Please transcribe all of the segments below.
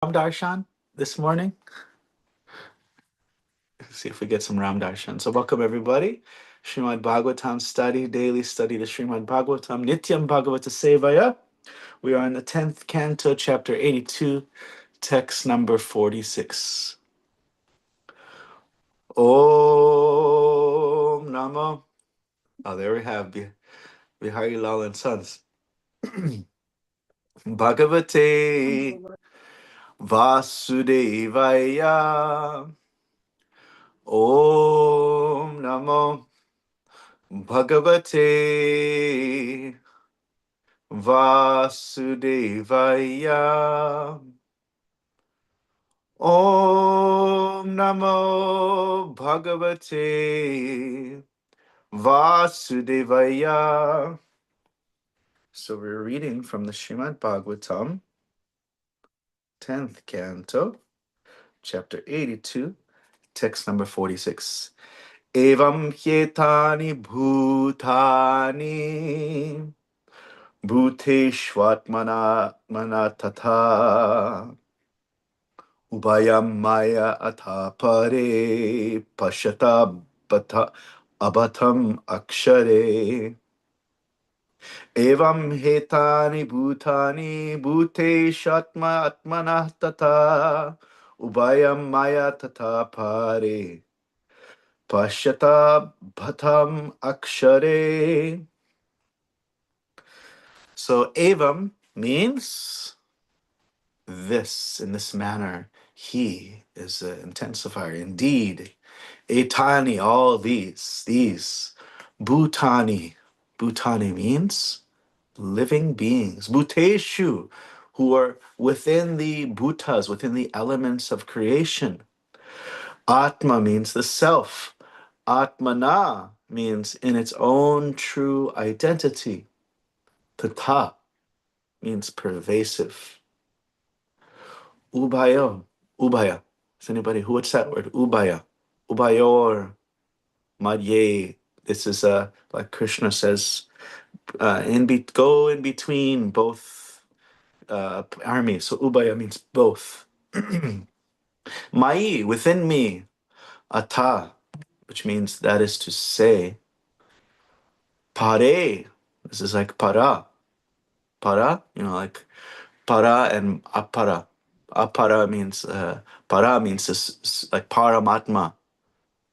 Ram Darshan this morning. Let's see if we get some Ram Darshan. So welcome everybody. Srimad Bhagavatam study, daily study to Srimad Bhagavatam, Nityam Bhagavata Sevaya. We are in the 10th canto, chapter 82, text number 46. Om Namo. Oh, there we have Bihari Lal and Sons. Bhagavate Vasudevaya. Om Namo Bhagavate Vasudevaya. Om Namo Bhagavate Vasudevaya. So we're reading from the Srimad Bhagavatam, 10th canto, chapter 82, text number 46. Evam hyetani bhutani Bhuteshvatmana tatha Ubayam maya atha pare Pashata abatam akshare. Evam hetani bhutani Bhuteshatma atmana tatha Ubayam maya tatha pare Pashyata bhatam akshare. So evam means this, in this manner. He is an intensifier. Indeed, etani, all these. Bhutani. Bhutani means living beings. Bhuteshu, who are within the bhutas, within the elements of creation. Atma means the self. Atmana means in its own true identity. Tata means pervasive. Ubhayo. Ubhaya. Is anybody what's that word? Ubhaya. Ubhayor. Madhye. This is like Krishna says, go in between both armies. So Ubhaya means both. Mai, within me. Ata, which means that is to say. Pare. This is like para. Para, like para and apara. Apara means para means this, like paramatma,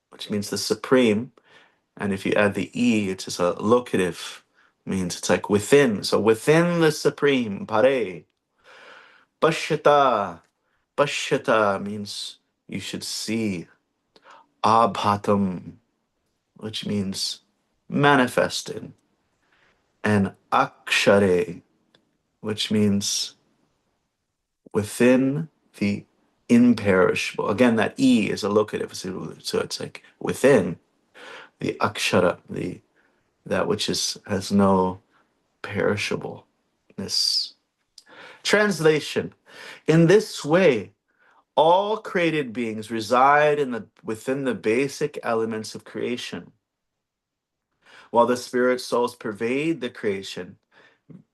which means the supreme. And if you add the e, it's just a locative, means it's like within. So within the supreme, pare. Pashyata. Pashyata means you should see. Abhatam, which means manifested. And akshare, which means within the imperishable. Again, that E is a locative, so it's like within the akshara, that which has no perishableness. Translation: in this way, all created beings reside within the basic elements of creation, while the spirit souls pervade the creation,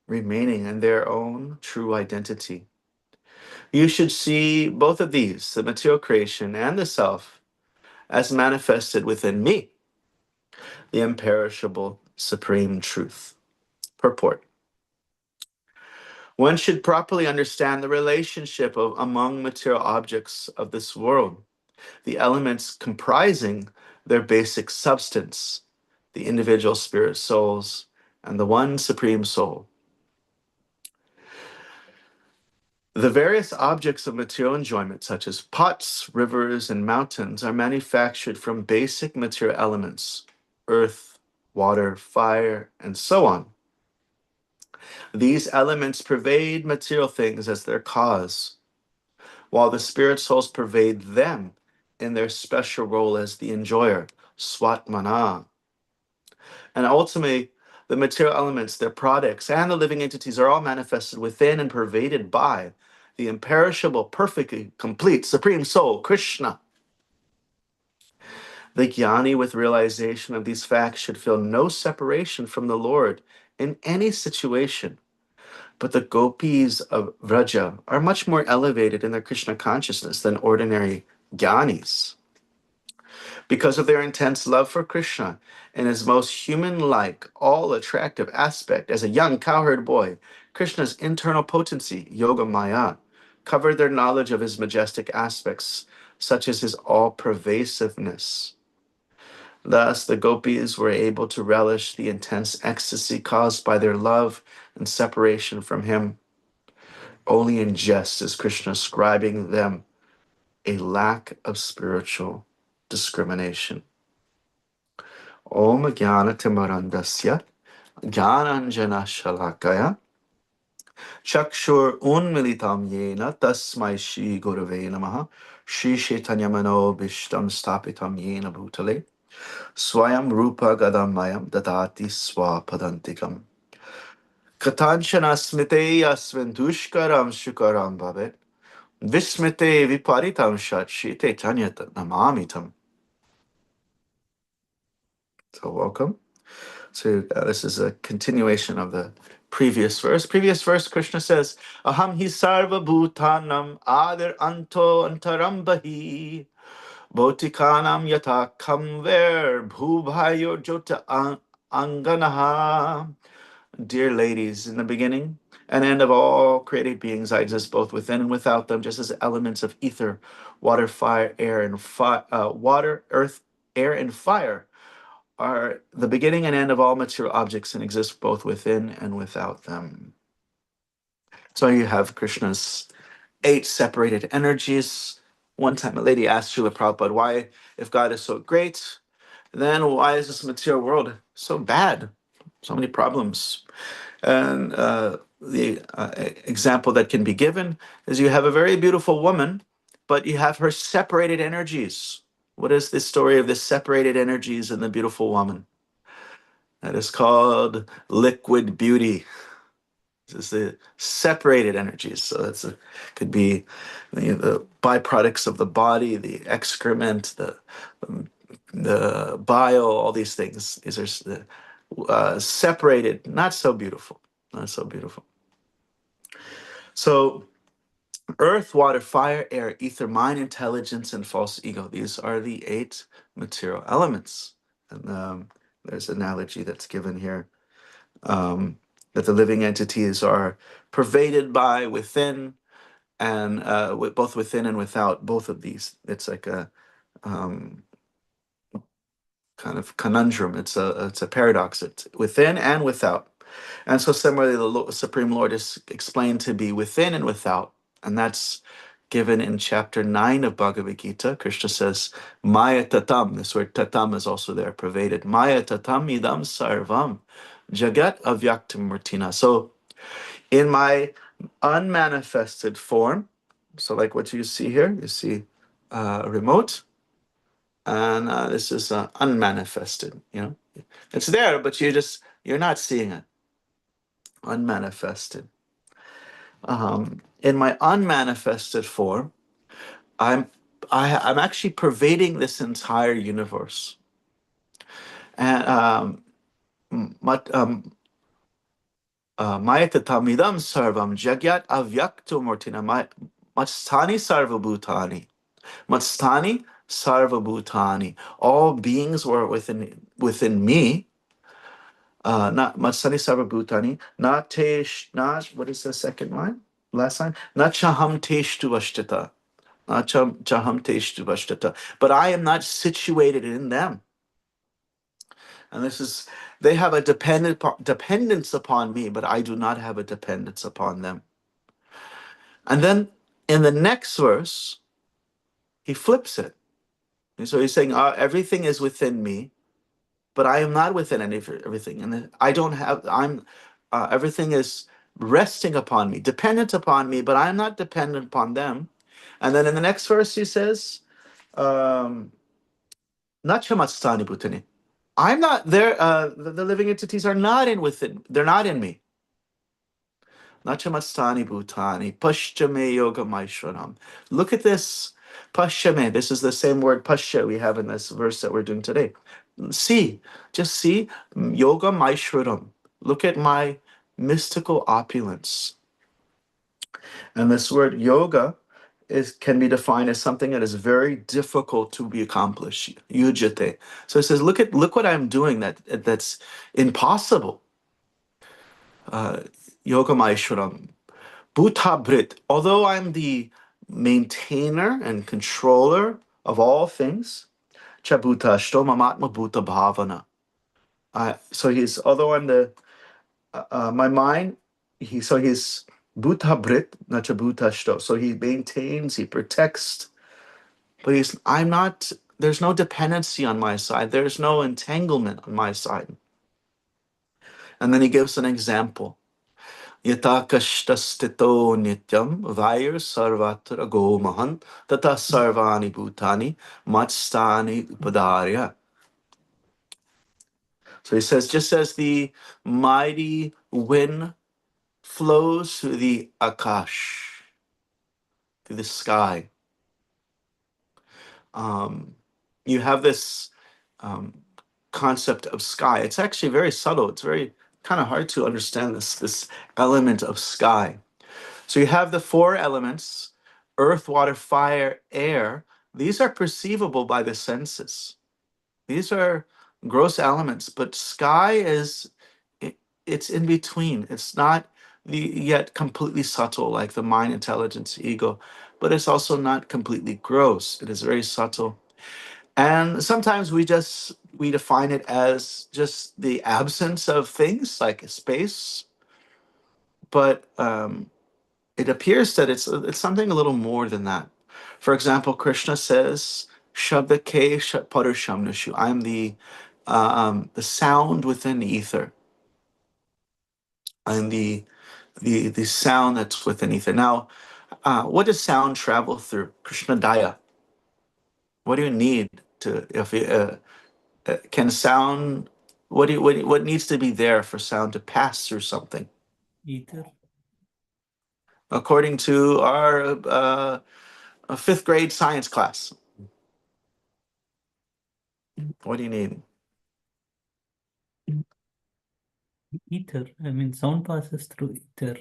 remaining in their own true identity. You should see both of these, the material creation and the self, as manifested within me, the imperishable supreme truth. Purport: one should properly understand the relationship among material objects of this world, the elements comprising their basic substance, the individual spirit souls, and the one supreme soul. The various objects of material enjoyment, such as pots, rivers, and mountains, are manufactured from basic material elements: earth, water, fire, and so on. These elements pervade material things as their cause, while the spirit souls pervade them in their special role as the enjoyer, swatmana. And ultimately, the material elements, their products, and the living entities are all manifested within and pervaded by the imperishable, perfectly complete Supreme Soul, Krishna. The jnani, with realization of these facts, should feel no separation from the Lord in any situation, But the gopis of Vraja are much more elevated in their Krishna consciousness than ordinary jnanis. Because of their intense love for Krishna and his most human-like, all-attractive aspect as a young cowherd boy, Krishna's internal potency, Yoga Maya, covered their knowledge of his majestic aspects, such as his all-pervasiveness. Thus, the gopis were able to relish the intense ecstasy caused by their love and separation from him. Only in jest is Krishna ascribing them a lack of spiritual discrimination. Om Jnana Timarandasya Jnananjana Shalakaya Chakshur Unmilitam Yena Tasmai Shri Gurave Namaha Shri Chaitanya Mano Bhishtam Stapitam Yena Bhutale Swayam Rupa Gadamayam Dadati Swapadantikam Katanchana Smite Yasventushkaram Shukaram Bhavet Vismite Viparitam Shat Shri Chaitanya Namamitam. So welcome. So this is a continuation of the previous verse. Previous verse, Krishna says, Aham hi sarva bhutanam adir anto antarambahi bhotikanam yata kamver bhubhayo jota anganaha. Dear ladies, in the beginning and end of all created beings, I exist both within and without them, just as elements of ether, water, fire, air, and water, earth, air, and fire are the beginning and end of all material objects and exist both within and without them. So you have Krishna's 8 separated energies. One time a lady asked Srila Prabhupada, why, if God is so great, then why is this material world so bad? So many problems. And the example that can be given is you have a very beautiful woman, but you have her separated energies. What is the story of the separated energies in the beautiful woman? That is called liquid beauty. This is the separated energies. So that's could be the byproducts of the body, the excrement, the bile, all these things. These are separated, not so beautiful, not so beautiful. So earth, water, fire, air, ether, mind, intelligence, and false ego. These are the 8 material elements. And there's an analogy that's given here. That the living entities are pervaded by within and both within and without both of these. It's like a kind of conundrum. It's a paradox. It's within and without. And so similarly, the Supreme Lord is explained to be within and without. And that's given in chapter 9 of Bhagavad Gita. Krishna says, Maya tatam. This word tatam is also there, pervaded. Maya tatam idam sarvam. Jagat avyaktam murtina. So in my unmanifested form, so like what you see here, you see a remote, and this is unmanifested. It's there, but you're not seeing it. Unmanifested. In my unmanifested form, I'm actually pervading this entire universe, and Mayatatamidam sarvam jagyat avyakto mortina matstani sarvabhutani. Matstani sarvabhutani. All beings were within me. Not matstani sarvabhutani. Not tesh. Not what is the second line? Last line. Not chaham teshtu vashtata. Not chaham teshtu vashtata. But I am not situated in them. And they have a dependence upon me, but I do not have a dependence upon them. And then in the next verse, he flips it. And so he's saying, everything is within me, but I am not within everything. And everything is resting upon me, dependent upon me, but I am not dependent upon them. And then in the next verse, he says, not chamatstani bhutani. I'm not there. The living entities are not within. They're not in me. Nachamastani bhutani paschame yoga maishranam. Look at this. Paschame. This is the same word pascha we have in this verse that we're doing today. Just see yoga maishranam. Look at my mystical opulence. And this word yoga can be defined as something that is very difficult to be accomplished. Yujate. So it says, look what I'm doing that's impossible. Yoga Maishwaram. Bhuta Brit. Although I'm the maintainer and controller of all things, Chabhuta Shtomamatma Bhuta Bhavana. So he's, although I'm the my mind, he's Bhuta Brit, Nacha Bhuta Shto. So he maintains, he protects, but I'm not, there's no dependency on my side. There's no entanglement on my side. And then he gives an example. Yatakashtastito nityam vair sarvatra gomahan tata sarvani bhutani matstani upadarya. So he says, just as the mighty wind flows through the akash, through the sky, you have this concept of sky. It's actually very subtle. It's very kind of hard to understand this element of sky. So you have the four elements: earth, water, fire, air. These are perceivable by the senses. These are gross elements, but sky is it's in between. It's not yet completely subtle like the mind, intelligence, ego, but it's also not completely gross. It is very subtle. And sometimes we define it as just the absence of things like space, but it appears that it's something a little more than that. For example, Krishna says, "Shabda ke parushamnashu." I'm the sound within the ether. I'm the sound that's within ether. Now, what does sound travel through? Krishna Daya. What do you need to if you, can sound? What needs to be there for sound to pass through something? Ether. According to our fifth grade science class, what do you need? Ether. I mean, sound passes through ether.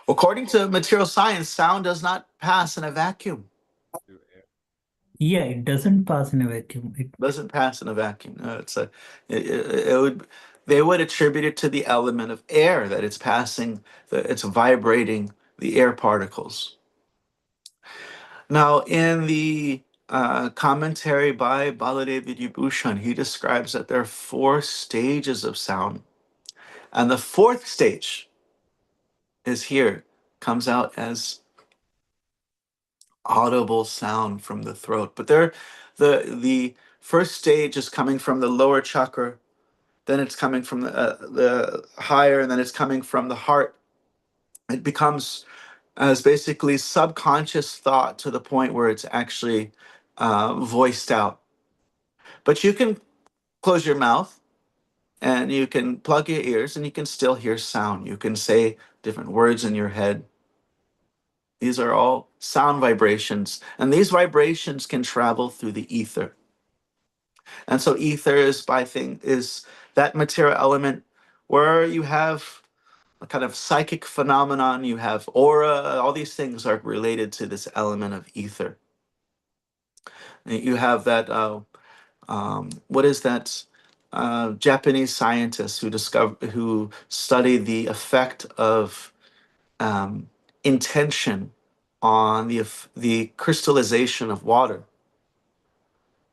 According to material science, sound does not pass in a vacuum. Yeah, it doesn't pass in a vacuum. It Doesn't pass in a vacuum. No, it would they would attribute it to the element of air that it's passing, that it's vibrating the air particles. Now, in the commentary by Baladev Vidyabhushan, he describes that there are four stages of sound, and the fourth stage is here, comes out as audible sound from the throat. But the first stage is coming from the lower chakra, then it's coming from the higher, and then it's coming from the heart. It becomes as basically subconscious thought to the point where it's actually voiced out. But you can close your mouth and you can plug your ears and you can still hear sound. You can say different words in your head. These are all sound vibrations, and these vibrations can travel through the ether. And so ether is that material element where you have a kind of psychic phenomenon, you have aura, all these things are related to this element of ether. And you have that what is that Japanese scientist who studied the effect of intention on the crystallization of water.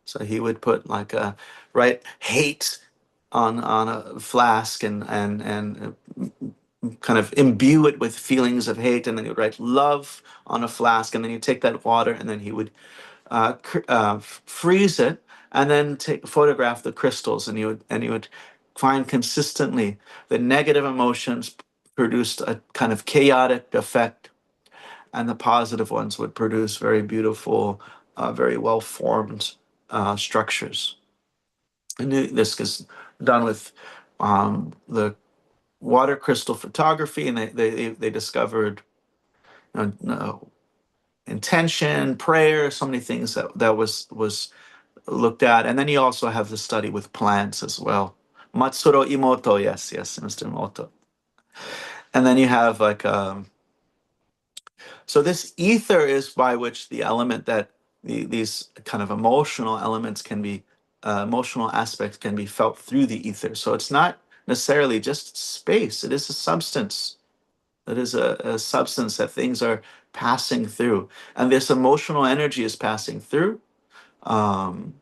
So he would put like a right hate on a flask and kind of imbue it with feelings of hate, and then he would write love on a flask, and then he'd take that water and then he would freeze it and then photograph the crystals, and he would find consistently the negative emotions produced a kind of chaotic effect, and the positive ones would produce very beautiful, very well formed structures. And this is done with the water crystal photography, and they discovered intention, prayer, so many things that was looked at. And then you also have the study with plants as well. Matsuro Imoto, yes, Mr. Imoto. And then you have like so this ether is by which the element that these kind of emotional elements can be emotional aspects can be felt through the ether. So it's not necessarily just space. It is a substance. It is a substance that things are passing through, and this emotional energy is passing through um,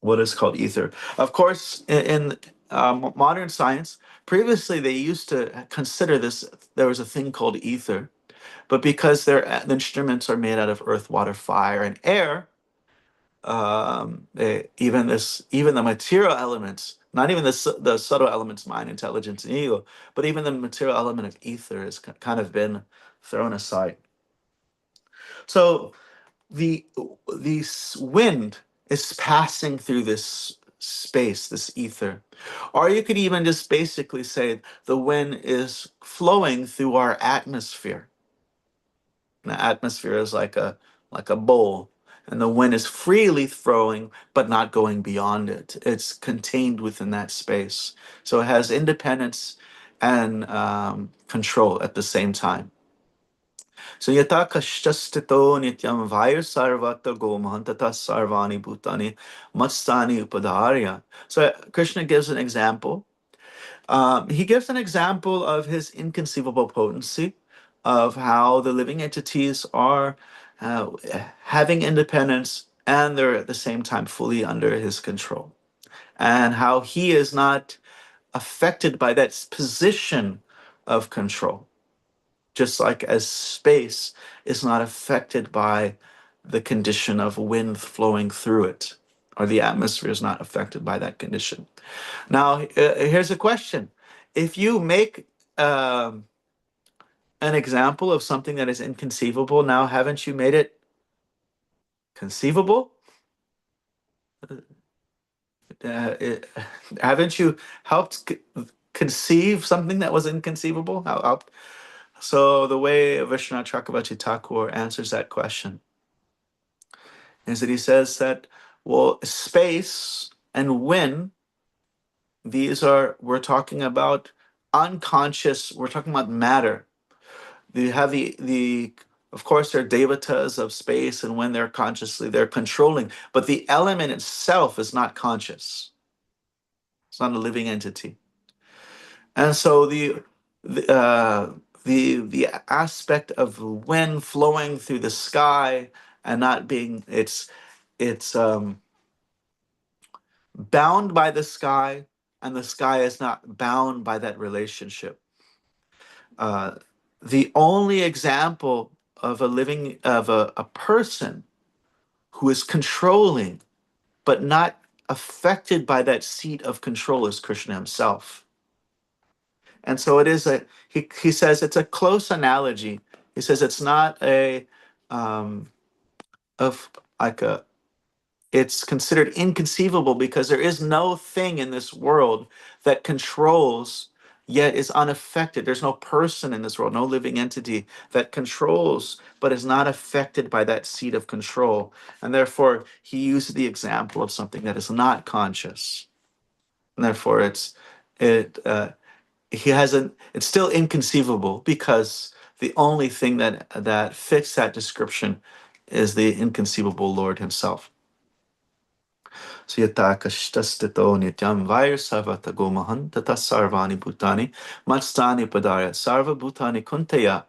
what is called ether. Of course, in modern science, previously they used to consider this. There was a thing called ether, but because their instruments are made out of earth, water, fire, and air, even the material elements, not even the subtle elements, mind, intelligence, and ego, but even the material element of ether has kind of been thrown aside. So the wind is passing through this space, this ether, or you could even just basically say the wind is flowing through our atmosphere. The atmosphere is like a bowl, and the wind is freely throwing, but not going beyond it. It's contained within that space, so it has independence and control at the same time. So yata kashtastito nityam vayu sarvata gomahantata sarvani bhutani matstani upadarya. So Krishna gives an example. He gives an example of his inconceivable potency, of how the living entities are uh, having independence and they're at the same time fully under his control, and how he is not affected by that position of control, just like as space is not affected by the condition of wind flowing through it, or the atmosphere is not affected by that condition. Now, here's a question. If you make um, an example of something that is inconceivable, now haven't you made it conceivable? Uh, it, haven't you helped conceive something that was inconceivable? So the way Vishwanath Chakravarti Thakur answers that question is that he says that, well, space and wind, we're talking about unconscious, we're talking about matter. You have of course, they're devatas of space, and when they're controlling, but the element itself is not conscious. It's not a living entity. And so the the aspect of wind flowing through the sky and not being it's bound by the sky, and the sky is not bound by that relationship. Uh, the only example of a person who is controlling but not affected by that seat of control is Krishna himself. And so it is he says it's a close analogy. He says it's not a of like a it's considered inconceivable because there is no thing in this world that controls yet is unaffected. There's no person in this world, no living entity that controls but is not affected by that seat of control. And therefore, he uses the example of something that is not conscious. And therefore, it he hasn't. It's still inconceivable because the only thing that fits that description is the inconceivable Lord Himself. So yata kashtastito nityam vair sarvata gomahan tata sarvani bhutani matstani padarya sarva bhutani kuntaya.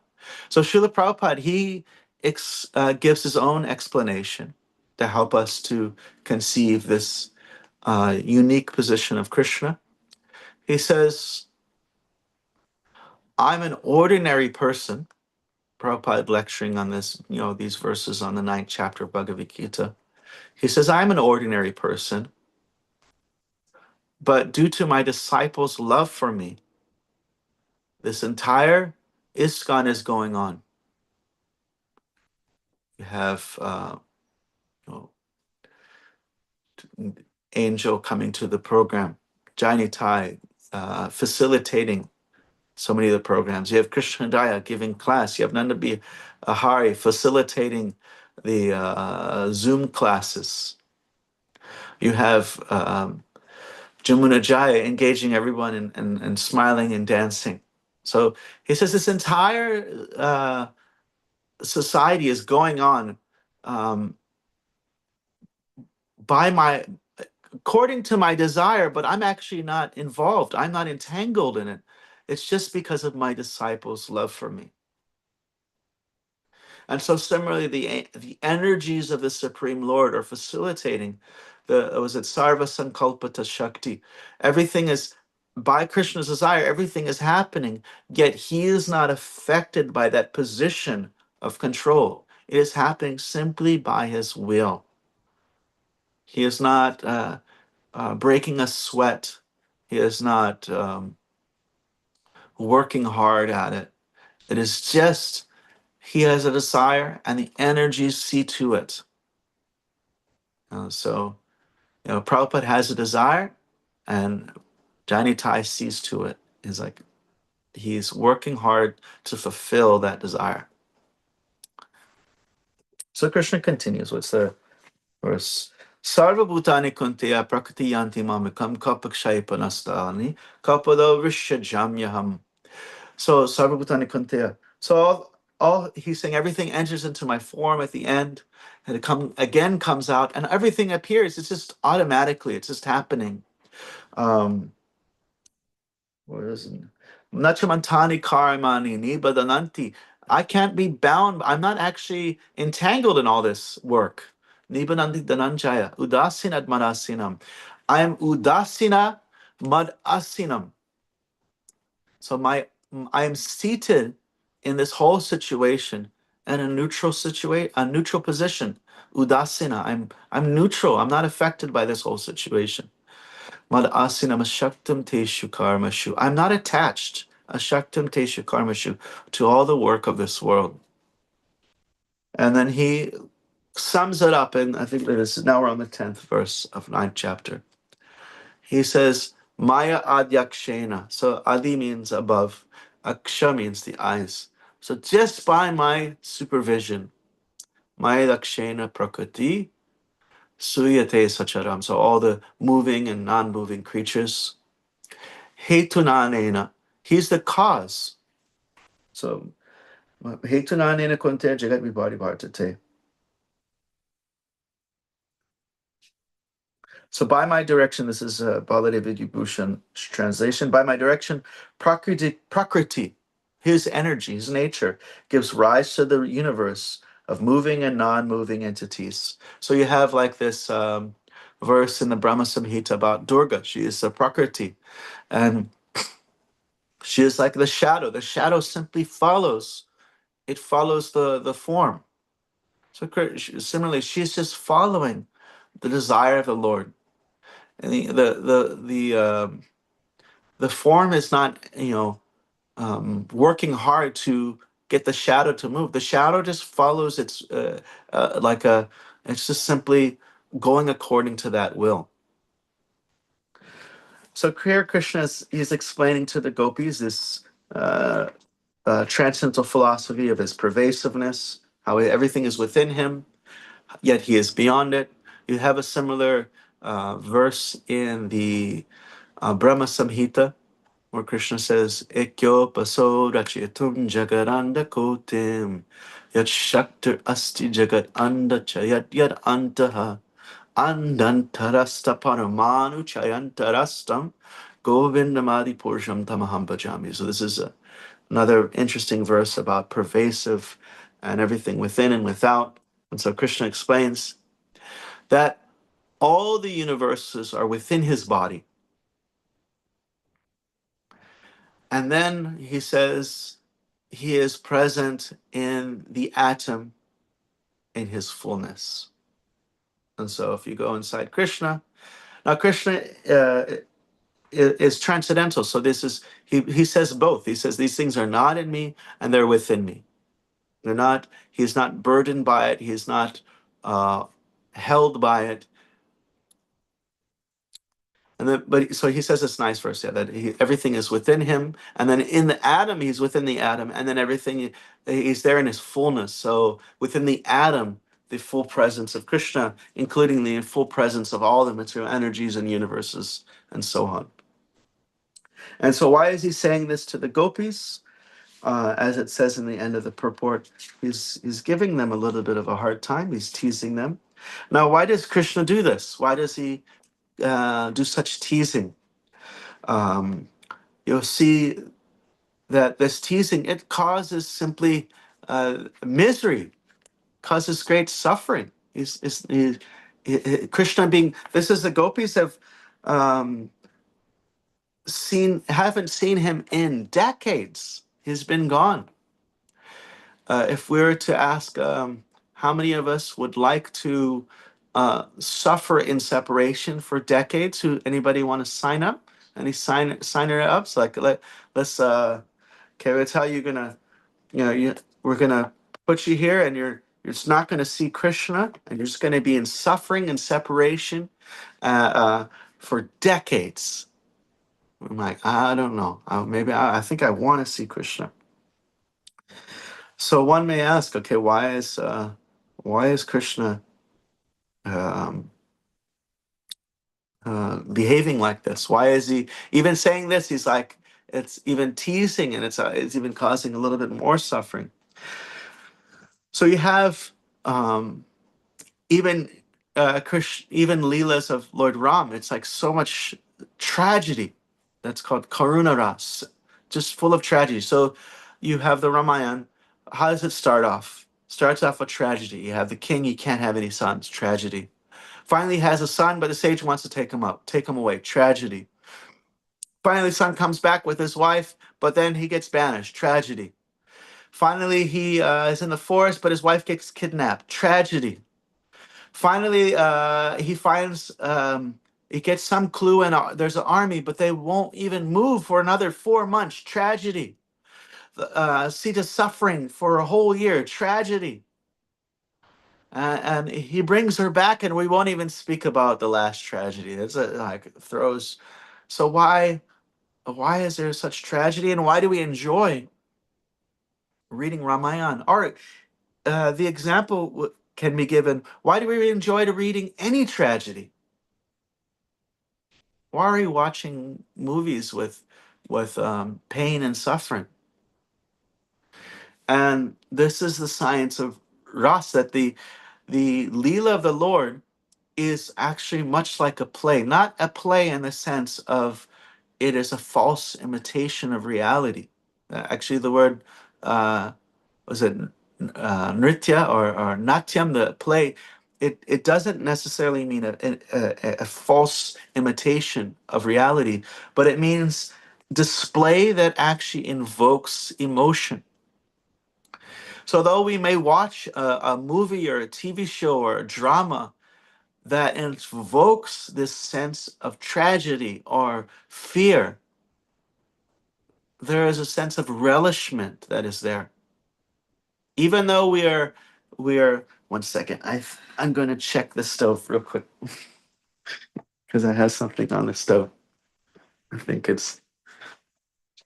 So Srila Prabhupada, he gives his own explanation to help us to conceive this unique position of Krishna. He says, I'm an ordinary person. Prabhupada lecturing on this, these verses on the ninth chapter of Bhagavad Gita. He says, I'm an ordinary person, but due to my disciples' love for me, this entire ISKCON is going on. You have you know, Angel coming to the program, Jaini Tai facilitating so many of the programs. You have Krishna Daya giving class. You have Nanda Ahari facilitating the Zoom classes. You have Jamuna Jaya engaging everyone and smiling and dancing. So he says this entire society is going on um, by my according to my desire, but I'm actually not involved. I'm not entangled in it. It's just because of my disciples' love for me. And so similarly, the energies of the Supreme Lord are facilitating the was it Sarva Sankalpata Shakti. Everything is by Krishna's desire, everything is happening, yet he is not affected by that position of control. It is happening simply by his will. He is not breaking a sweat. He is not working hard at it. It is just he has a desire and the energies see to it. So, Prabhupada has a desire and Janitai sees to it. He's like, he's working hard to fulfill that desire. So Krishna continues. What's the verse? Sarva bhutani kuntiya prakriti yanti mamikam kapakshaipanastani kapado rishyajamyaham. So Sarva bhutani kuntiya. So all he's saying, everything enters into my form at the end, and comes out, and everything appears. It's just automatically. It's just happening. Um, what is it? Nachamantani karamani nibadananti. I can't be bound. I'm not actually entangled in all this work. Nibadanti dananjaya. Udasinad madasinam. I am udasina madasinam. So I am seated in this whole situation in a neutral position. Udasina. I'm neutral. I'm not affected by this whole situation. Mad asinam ashaktam teshu karmashu. I'm not attached, ashaktam teshu karmashu, to all the work of this world. And then he sums it up in, I think that is, now we're on the 10th verse of 9th chapter. He says, Maya adyakshena. So adi means above, aksha means the eyes. So just by my supervision, Maya dakshena prakriti, suyate sacharam. So all the moving and non-moving creatures, hetunanena. He's the cause. So hetunanena kunte jagat vibhati bhartate. So by my direction, this is Baladev Vibhushan's translation. By my direction, prakriti, his energy, his nature, gives rise to the universe of moving and non-moving entities. So you have like this verse in the Brahma Samhita about Durga. She is a prakriti, and she is like the shadow. The shadow simply follows. It follows the form. So similarly, she's just following the desire of the Lord. And the form is not, working hard to get the shadow to move. The shadow just follows its like a. It's just simply going according to that will. So here Krishna is explaining to the gopis this transcendental philosophy of his pervasiveness, how everything is within him, yet he is beyond it. You have a similar verse in the Brahma Samhita, where Krishna says, Ekyo paso rachiyatum jagaranda kotim yat shaktir asti jagat anda chayat yat antaha andantarasta paramanu chayantarastam govindamadi pursham tamaham bhajami. So this is another interesting verse about pervasive and everything within and without. And so Krishna explains that all the universes are within his body. And then he says he is present in the atom in his fullness. And so if you go inside Krishna, now Krishna is transcendental. So this is, he says both. He says these things are not in me and they're within me. They're not, he's not burdened by it. He's not held by it. And then, but so he says this nice verse, yeah, that everything is within him, and then in the atom, he's within the atom, and then everything, he's there in his fullness. So within the atom, the full presence of Krishna, including the full presence of all the material energies and universes, and so on. And so why is he saying this to the gopis? As it says in the end of the purport, he's giving them a little bit of a hard time. He's teasing them. Now, why does Krishna do this? Why does he do such teasing? Um, you'll see that this teasing, it causes simply misery, causes great suffering. Krishna being, this is the gopis have um, haven't seen him in decades. He's been gone. If we were to ask how many of us would like to suffer in separation for decades, who anybody want to sign up? Any signer ups? Like let's okay, that's how you're gonna we're gonna put you here, and you're just not gonna see Krishna, and you're just gonna be in suffering and separation for decades. I'm like, I don't know. Maybe I think I want to see Krishna. So one may ask, okay, why is Krishna um, behaving like this? Why is he even saying this? He's like, it's even teasing, and it's even causing a little bit more suffering. So you have um, even even Leelas of Lord Ram. It's like so much tragedy. That's called Karuna Ras, just full of tragedy. So you have the Ramayana. How does it start off? Starts off with tragedy. You have the king. He can't have any sons. Tragedy. Finally, he has a son, but the sage wants to take him away. Tragedy. Finally, the son comes back with his wife, but then he gets banished. Tragedy. Finally, he is in the forest, but his wife gets kidnapped. Tragedy. Finally, he gets some clue, and there's an army, but they won't even move for another 4 months. Tragedy. Sita's suffering for a whole year. Tragedy. And he brings her back, and we won't even speak about the last tragedy. It's like throws. So why is there such tragedy, and why do we enjoy reading Ramayana? Or the example can be given. Why do we enjoy reading any tragedy? Why are we watching movies with pain and suffering? And this is the science of Ras, that the Leela of the Lord is actually much like a play, not a play in the sense of it is a false imitation of reality. Actually, the word was it nritya or natyam, the play, it doesn't necessarily mean a false imitation of reality, but it means display that actually invokes emotion. So though we may watch a movie or a TV show or a drama that invokes this sense of tragedy or fear, there is a sense of relishment that is there. Even though we are 1 second, I'm going to check the stove real quick because I have something on the stove. I think it's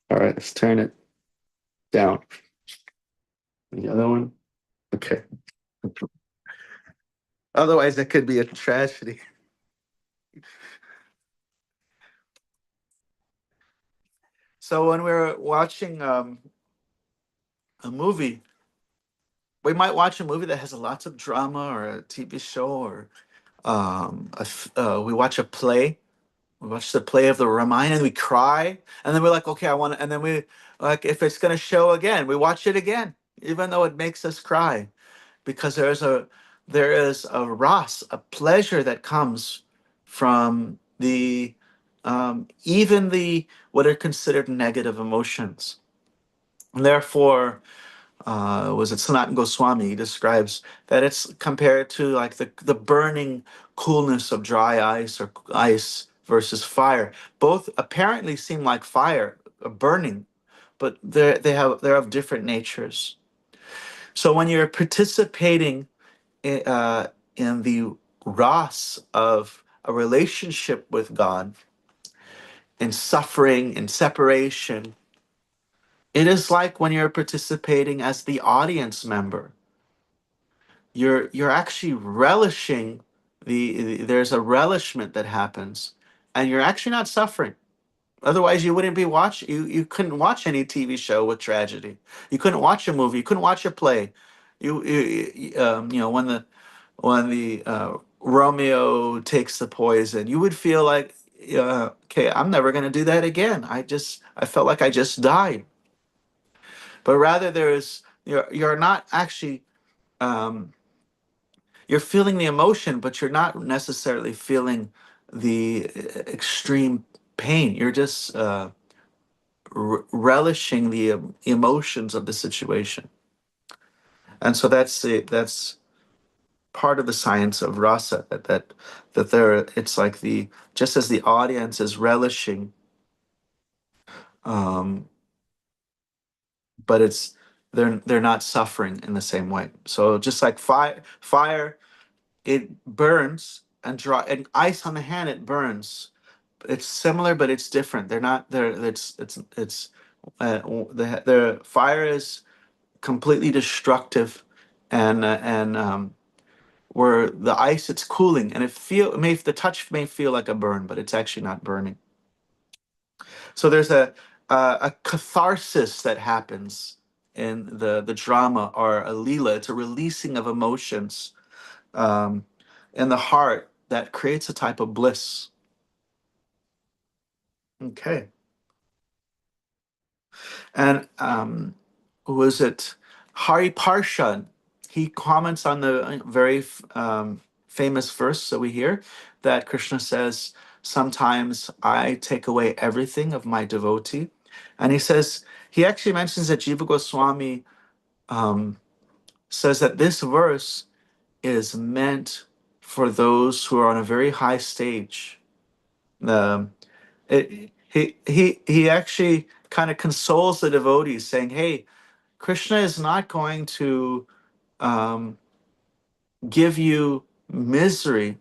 all right. Let's turn it down. The other one, okay. Otherwise, that could be a tragedy. So when we're watching a movie, we might watch a movie that has lots of drama, or a TV show, or we watch a play. We watch the play of the Ramayana and we cry, and then we're like, okay, I want to. And then we like, if it's going to show again, we watch it again, even though it makes us cry, because there is a ras, a pleasure that comes from the even the what are considered negative emotions. And therefore, was it Sanatan Goswami? He describes that it's compared to like the burning coolness of dry ice or ice versus fire. Both apparently seem like fire, burning, but they're of different natures. So when you're participating in the ras of a relationship with God, in suffering, in separation, it is like when you're participating as the audience member. You're actually relishing there's a relishment that happens, and you're actually not suffering. Otherwise, you wouldn't be watching. You couldn't watch any TV show with tragedy. You couldn't watch a movie. You couldn't watch a play. You know, when the Romeo takes the poison, you would feel like, okay, I'm never gonna do that again. I felt like I just died. But rather, you're not actually um, you're feeling the emotion, but you're not necessarily feeling the extreme pain. You're just relishing the emotions of the situation. And so that's part of the science of rasa, that there it's like the just as the audience is relishing, um, but they're not suffering in the same way. So just like fire, it burns, and dry, and ice on the hand, it burns. It's similar, but it's different. They're not there. It's the fire is completely destructive, and where the ice, it's cooling, and the touch may feel like a burn, but it's actually not burning. So there's a catharsis that happens in the drama, or a lila. It's a releasing of emotions um, in the heart that creates a type of bliss. Okay. And who was it? Hari Parshan, he comments on the very famous verse that we hear, that Krishna says, sometimes I take away everything of my devotee. And he says, he actually mentions that Jiva Goswami um, says that this verse is meant for those who are on a very high stage. Um, he actually kind of consoles the devotees, saying, "Hey, Krishna is not going to um, give you misery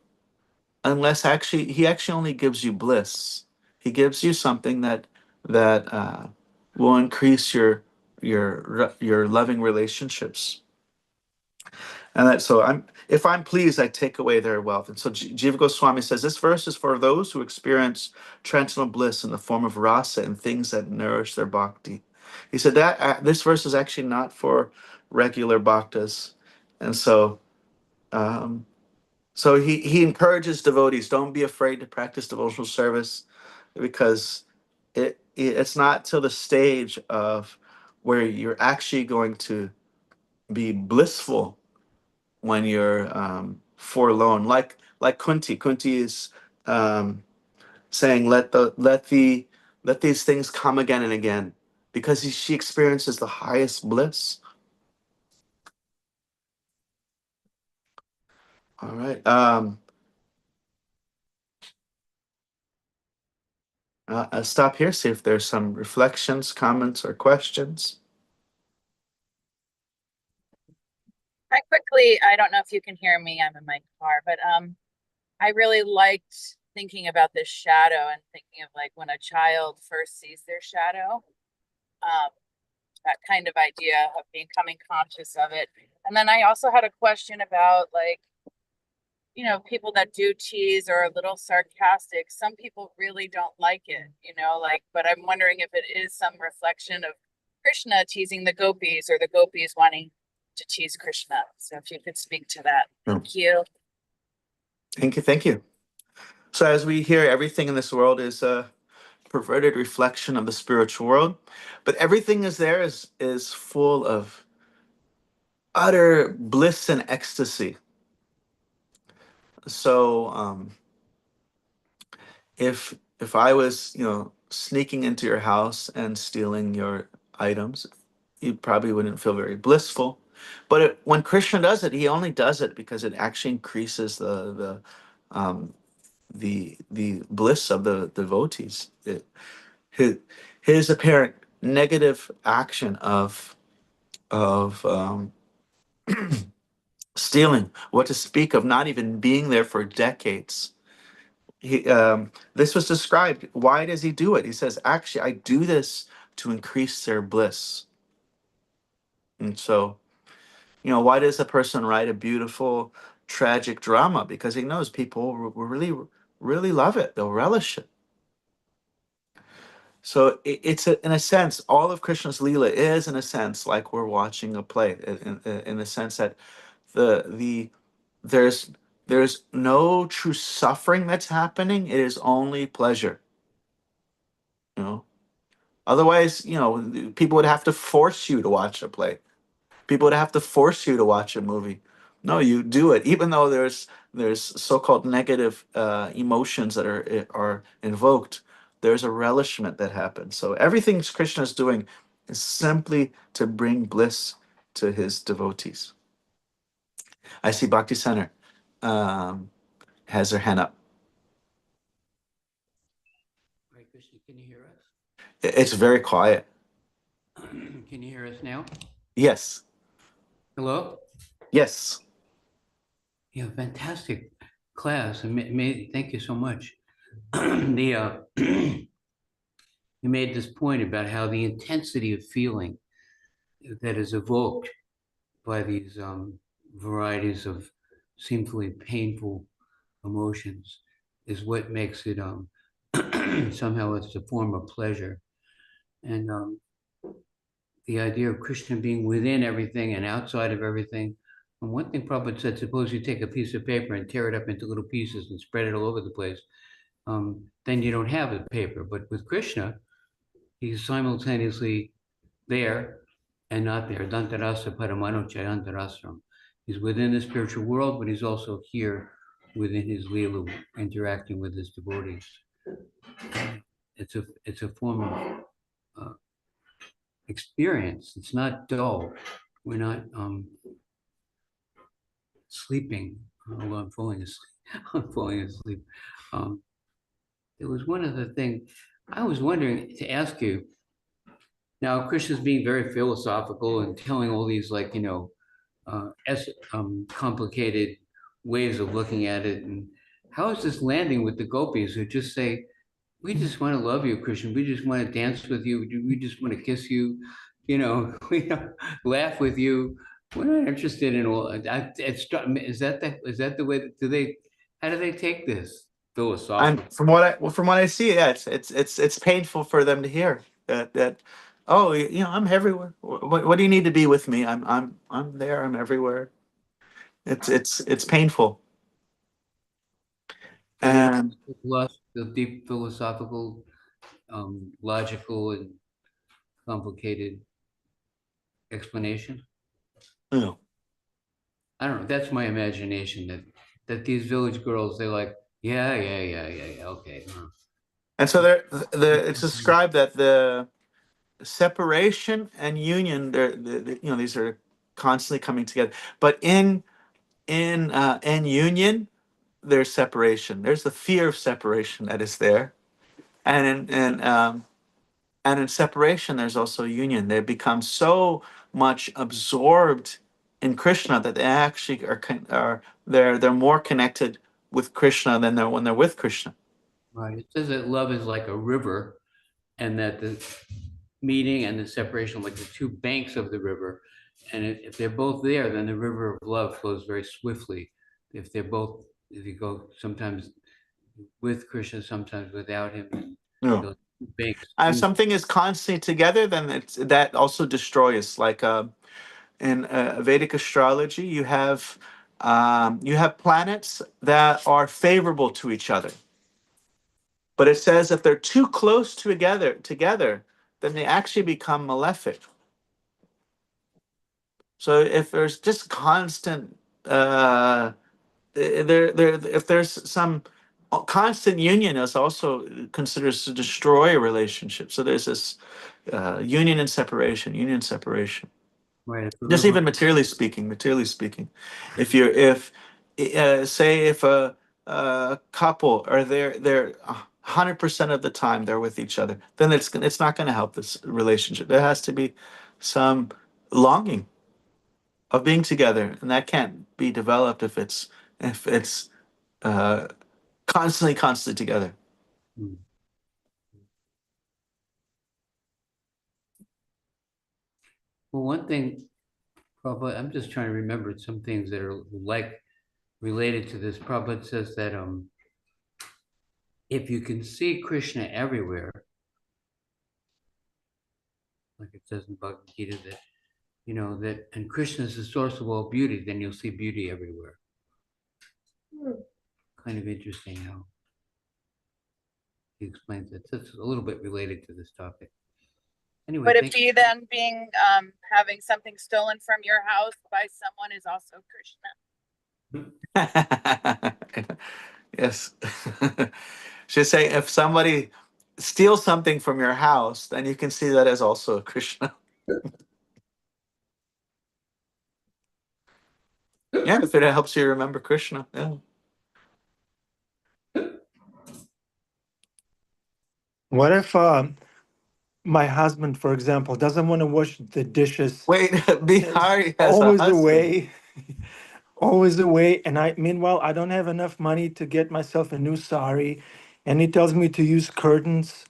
unless actually he actually only gives you bliss. He gives you something that will increase your loving relationships." And that, so I'm if I'm pleased, I take away their wealth. And so Jiva Goswami says this verse is for those who experience transcendental bliss in the form of rasa and things that nourish their bhakti. He said that this verse is actually not for regular bhaktas, and um, so he encourages devotees, don't be afraid to practice devotional service, because it's not till the stage of where you're actually going to be blissful when you're forlorn, like Kunti is um, saying, let these things come again and again, because she experiences the highest bliss. All right. I'll stop here, see if there's some reflections, comments, or questions. I quickly, I don't know if you can hear me, I'm in my car, but I really liked thinking about this shadow and thinking of like when a child first sees their shadow, um, that kind of idea of becoming conscious of it. And then I also had a question about like, people that do tease or are a little sarcastic. Some people really don't like it, like, but I'm wondering if it is some reflection of Krishna teasing the gopis or the gopis wanting to tease Krishna. So if you could speak to that. Oh, Thank you. thank you, thank you. So as we hear, everything in this world is a perverted reflection of the spiritual world, but everything is full of utter bliss and ecstasy. So if I was, sneaking into your house and stealing your items, you probably wouldn't feel very blissful. But when Krishna does it, he only does it because it actually increases um, the bliss of the devotees. His, his apparent negative action of stealing, what to speak of not even being there for decades. This was described. Why does he do it? He says, actually, I do this to increase their bliss. And so, why does a person write a beautiful, tragic drama? Because he knows people will really, really love it. They'll relish it. So in a sense, all of Krishna's Leela is, in a sense, like we're watching a play, in the sense that the there's there's no true suffering that's happening. It is only pleasure. You know, otherwise, people would have to force you to watch a play. People would have to force you to watch a movie. No, you do it, even though there's so-called negative emotions that are invoked. There's a relishment that happens. So everything Krishna is doing is simply to bring bliss to his devotees. I see Bhakti Center um, has their hand up. Hare Krishna, can you hear us? It's very quiet. Can you hear us now? Yes, Hello? yes. Yeah, fantastic class. Thank you so much. The you made this point about how the intensity of feeling that is evoked by these varieties of seemingly painful emotions is what makes it somehow it's a form of pleasure. And the idea of Krishna being within everything and outside of everything. And one thing Prabhupada said, suppose you take a piece of paper and tear it up into little pieces and spread it all over the place, then you don't have a paper. But with Krishna, he's simultaneously there and not there. Dantarasa paramano chayantarasram. He's within the spiritual world, but he's also here within his Leela, interacting with his devotees. It's a form of experience. It's not dull. We're not sleeping. Although I'm falling asleep. I'm falling asleep. There was one other thing I was wondering to ask you. Now, Krishna's being very philosophical and telling all these complicated ways of looking at it. And how is this landing with the gopis who just say, we just want to love you, Krishna. We just want to dance with you. We just want to kiss you. We laugh with you. We're not interested in all. Is that the way? How do they take this And philosophical? from what I see, yeah, it's painful for them to hear that. Oh, I'm everywhere. What do you need to be with me? I'm there. I'm everywhere. It's painful. So they don't And lost the deep philosophical, logical, and complicated explanation. you know, I don't know. That's my imagination that these village girls, they're like, yeah, yeah, yeah, yeah, yeah, okay. and so it's described that the separation and union, these are constantly coming together. But in union, there's separation. There's the fear of separation that is there, and in separation, there's also union. They become so much absorbed in Krishna that they actually they're more connected with Krishna than when they're with Krishna. Right. It says that love is like a river, and that the meeting and the separation are like the two banks of the river. And if they're both there, then the river of love flows very swiftly. If you go sometimes with Krishna, sometimes without him, No. those two banks And if meet. something is constantly together, then that also destroys. Like in Vedic astrology, you have planets that are favorable to each other. But it says if they're too close together, then they actually become malefic. So if there's just constant, if there's some constant union, is also considers to destroy a relationship. So there's this union and separation. Right. If the Just river, even materially speaking, if say if a couple are there, they're 100% of the time they're with each other, then it's not going to help this relationship. There has to be some longing of being together, and that can't be developed if it's uh, constantly together. hmm. Well, one thing, Prabhupada, I'm just trying to remember some things that are like related to this. Prabhupada says that if you can see Krishna everywhere, like it says in Bhagavad Gita, that, that, and Krishna is the source of all beauty, then you'll see beauty everywhere. Kind of interesting how he explains it. It's a little bit related to this topic. Anyway, But if thank you then being, having something stolen from your house by someone is also Krishna. Yes. She's saying if somebody steals something from your house, then you can see that as also a Krishna. Yeah, if it helps you remember Krishna. Yeah. What if my husband, for example, doesn't want to wash the dishes? Wait, Is Bihari has a always husband. away, always away, and meanwhile I don't have enough money to get myself a new sari, and he tells me to use curtains.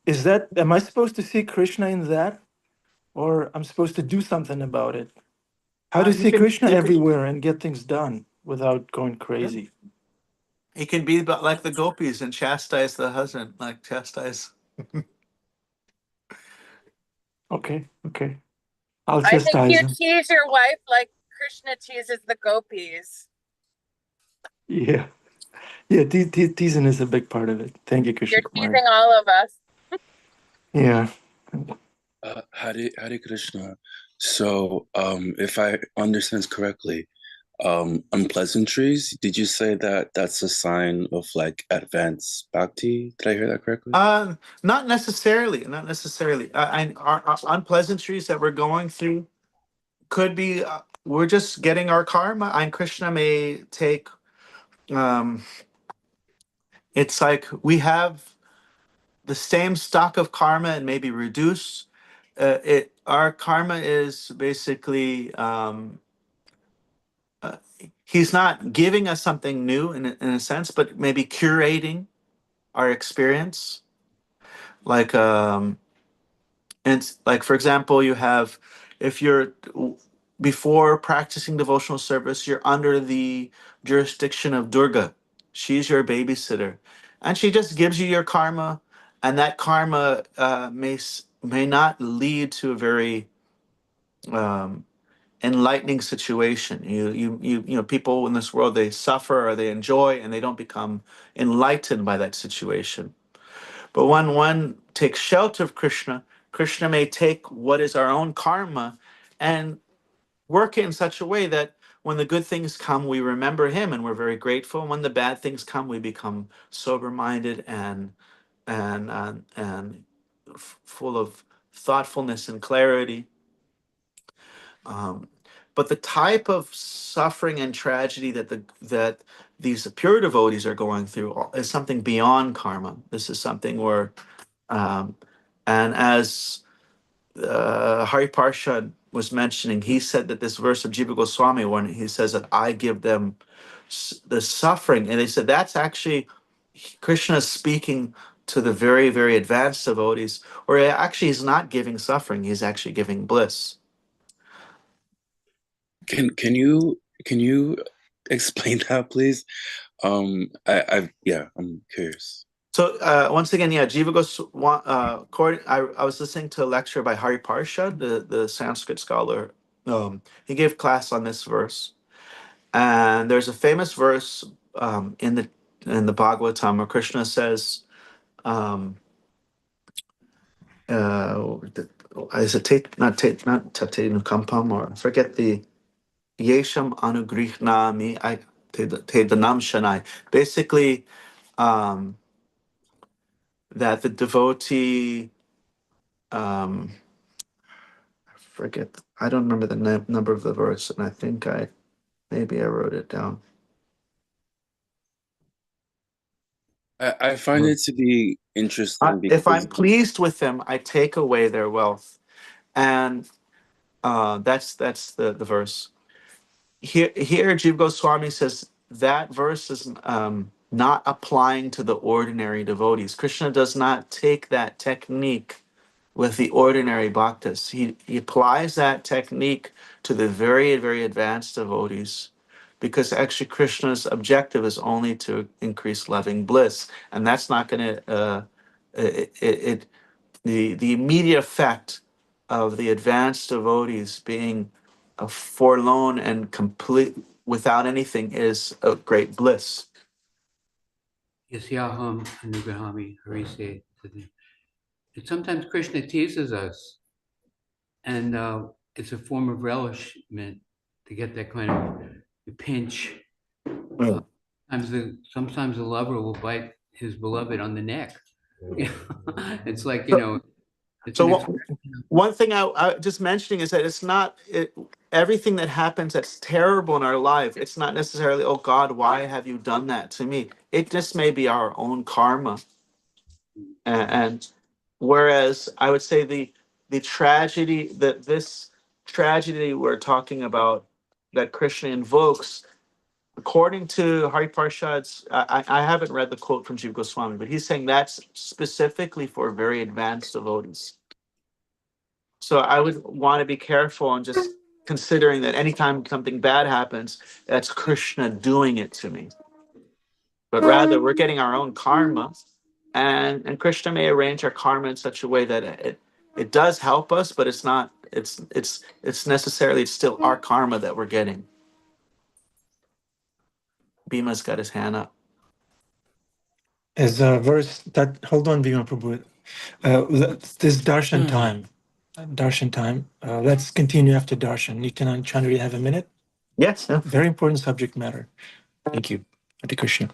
Am I supposed to see Krishna in that, or I'm supposed to do something about it? How to You see can Krishna everywhere and get things done without going crazy? he can be like the gopis and chastise the husband, like chastise. Okay, okay, I'll I think chastise you him. tease your wife like Krishna teases the gopis. Yeah, yeah. Teasing is a big part of it. Thank you, You're Krishna Kumari. teasing all of us. Yeah. Hare Krishna. So, if I understand correctly, unpleasantries, did you say that that's a sign of like advanced bhakti? Did I hear that correctly? Not necessarily, not necessarily. Our unpleasantries that we're going through could be we're just getting our karma, and Krishna may take. Um, it's like we have the same stock of karma and maybe reduce. It our karma is basically he's not giving us something new in a sense, but maybe curating our experience. Like and like for example, you have if you're before practicing devotional service, you're under the jurisdiction of Durga. She's your babysitter, and she just gives you your karma, and that karma may not lead to a very um, enlightening situation. People in this world, they suffer or they enjoy, and they don't become enlightened by that situation. But when one takes shelter of Krishna, Krishna may take what is our own karma and work it in such a way that when the good things come, we remember him and we're very grateful. And when the bad things come, we become sober-minded and full of thoughtfulness and clarity. Um, but the type of suffering and tragedy that these pure devotees are going through is something beyond karma. This is something where, um, and as Hari Parshad was mentioning, he said that this verse of Jiva Goswami, when he says that I give them the suffering, and they said that's actually Krishna speaking to the very, very advanced devotees, or actually he's not giving suffering, he's actually giving bliss. Can you explain that, please? I'm curious. So once again, yeah, Jiva Goswami. I was listening to a lecture by Hari Parshad, the Sanskrit scholar. He gave class on this verse, and there's a famous verse in the Bhagavatam where Krishna says, "Is it not tate nukampam, or I forget the yesham anugrihnami I te danam shanai." Basically, um, that the devotee. Um, forget. I don't remember the number of the verse, and I think maybe I wrote it down. I find it to be interesting If because I'm pleased with them, I take away their wealth, and that's the verse. Here, Jiva Goswami says that verse is not applying to the ordinary devotees. Krishna does not take that technique with the ordinary bhaktas. He applies that technique to the very, very advanced devotees because actually Krishna's objective is only to increase loving bliss. And that's not going to, it, it, the immediate effect of the advanced devotees being forlorn and complete without anything is a great bliss. Yasyaham anugrahami harise. And sometimes Krishna teases us, and it's a form of relishment to get that kind of pinch. Mm. Sometimes the lover will bite his beloved on the neck. It's like, it's So an one thing I just mentioning is that it's not everything that happens that's terrible in our life. It's not necessarily, oh God, why have you done that to me? It just may be our own karma. And whereas I would say the tragedy that this tragedy we're talking about that Krishna invokes, according to Hari Parshad's, I haven't read the quote from Jiva Goswami, but he's saying that's specifically for very advanced devotees. So I would want to be careful on just considering that anytime something bad happens, that's Krishna doing it to me. But rather, we're getting our own karma, and Krishna may arrange our karma in such a way that it does help us, but it's not. It's necessarily it's still our karma that we're getting. Bhima's got his hand up. As a verse that, hold on, Bhima Prabhu. This darshan time. Darshan time. Let's continue after darshan. Nityananda Chandra, you have a minute? Yes. Yeah. Very important subject matter. Thank you. Hare Krishna.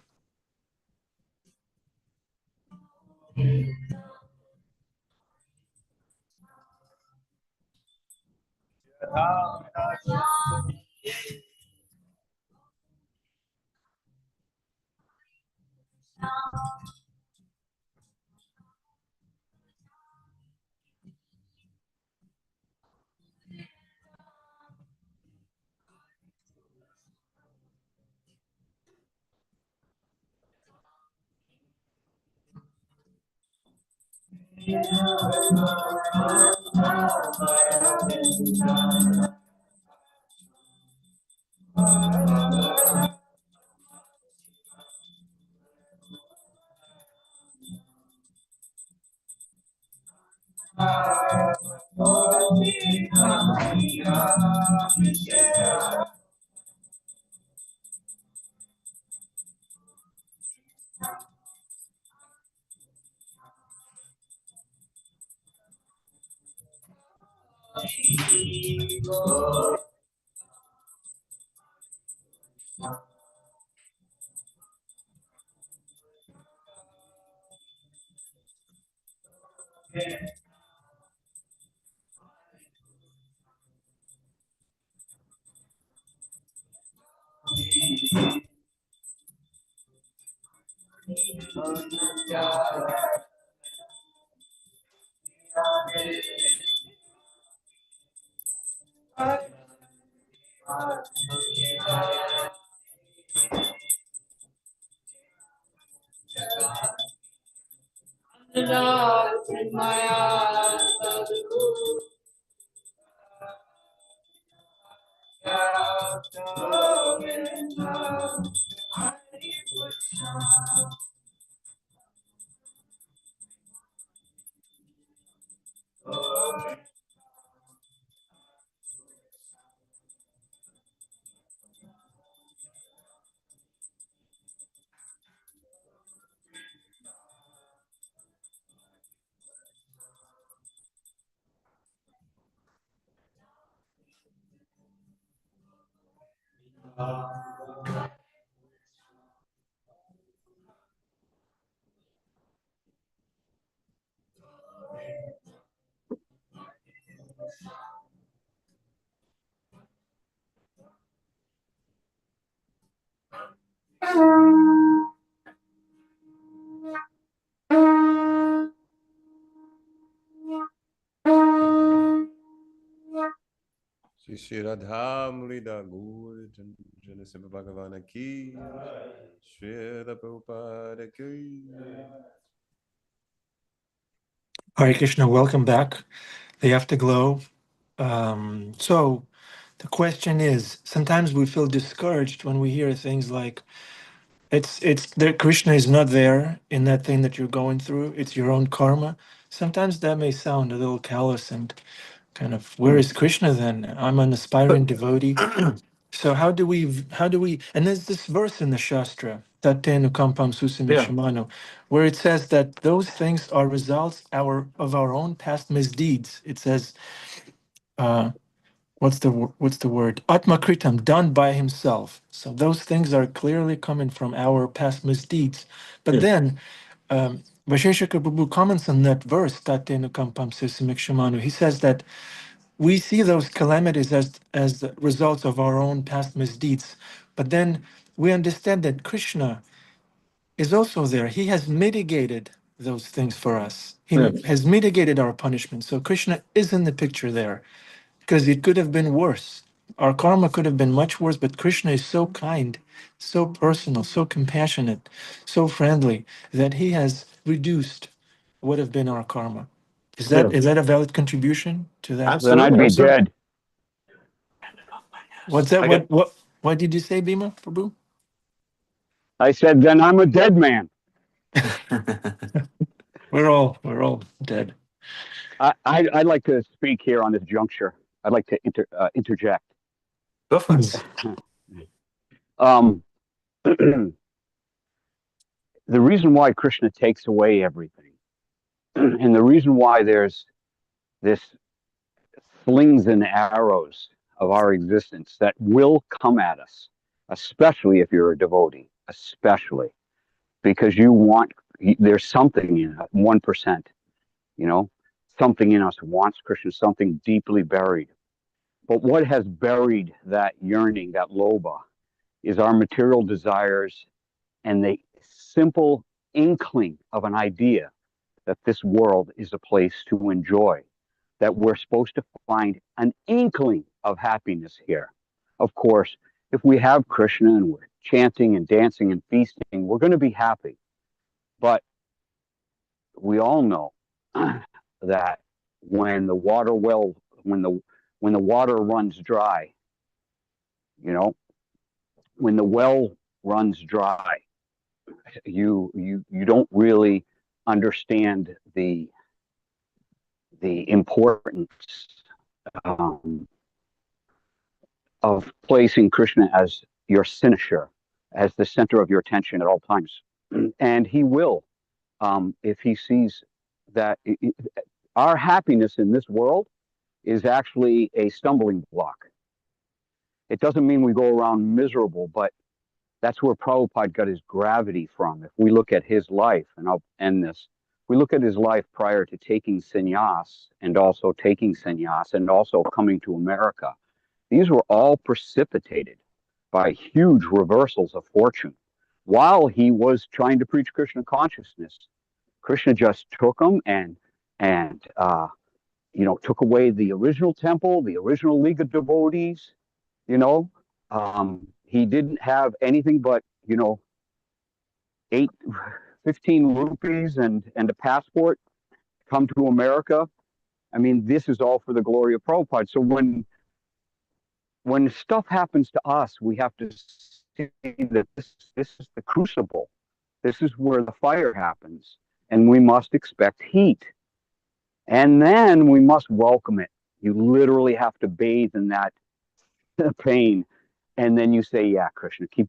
Shri Shri Radha Murida Gaur Janasima Bhagavana Ki Shri Prabhupada Ki. Hare Krishna, welcome back. The Afterglow. So the question is, sometimes we feel discouraged when we hear things like, it's that Krishna is not there in that thing that you're going through. It's your own karma. Sometimes that may sound a little callous and kind of, where is Krishna then? I'm an aspiring devotee. So how do we, and there's this verse in the Shastra, Tatenu Kampam Yeah. Susimeshamano, where it says that those things are results of our own past misdeeds. It says, what's the word? Atmakritam, done by himself. So those things are clearly coming from our past misdeeds. But Yeah. then, Vaisheshika Prabhu comments on that verse, Tatenu Kampam Susimeshamano. He says that we see those calamities as the results of our own past misdeeds, but then we understand that Krishna is also there. He has mitigated those things for us. He Yeah. has mitigated our punishment. So Krishna is in the picture there because it could have been worse. Our karma could have been much worse, but Krishna is so kind, so personal, so compassionate, so friendly that he has reduced what have been our karma. Is Yeah. that a valid contribution to that? Then I'd Absolutely. be Absolutely. dead. What's that? I get. What did you say, Bima Prabhu? I said, then I'm a dead man. We're all dead. I'd like to speak here on this juncture. I'd like to interject. Go for it. Please. Um, the reason why Krishna takes away everything, and the reason why there's this slings and arrows of our existence that will come at us, especially if you're a devotee, especially because there's something in 1%, you know, something in us wants Krishna, something deeply buried. But what has buried that yearning, that lobha, is our material desires and the simple inkling of an idea that this world is a place to enjoy, that we're supposed to find an inkling of happiness here. Of course, if we have Krishna and we're chanting and dancing and feasting, we're going to be happy. But we all know that when the water runs dry, you know, when the well runs dry, you don't really understand the importance um, of placing Krishna as your cynosure, as the center of your attention at all times, and he will, if he sees that our happiness in this world is actually a stumbling block. It doesn't mean we go around miserable, but that's where Prabhupada got his gravity from. If we look at his life, and I'll end this, we look at his life prior to taking sannyas and also taking sannyas and also coming to America. These were all precipitated by huge reversals of fortune. While he was trying to preach Krishna consciousness, Krishna just took him and took away the original temple, the original League of Devotees. You know, he didn't have anything but 15 rupees and a passport. Come to America. I mean, this is all for the glory of Prabhupada. So when stuff happens to us, we have to see that this is the crucible. This is where the fire happens, and we must expect heat. And then we must welcome it. You literally have to bathe in that pain, and then you say, "Yeah, Krishna, keep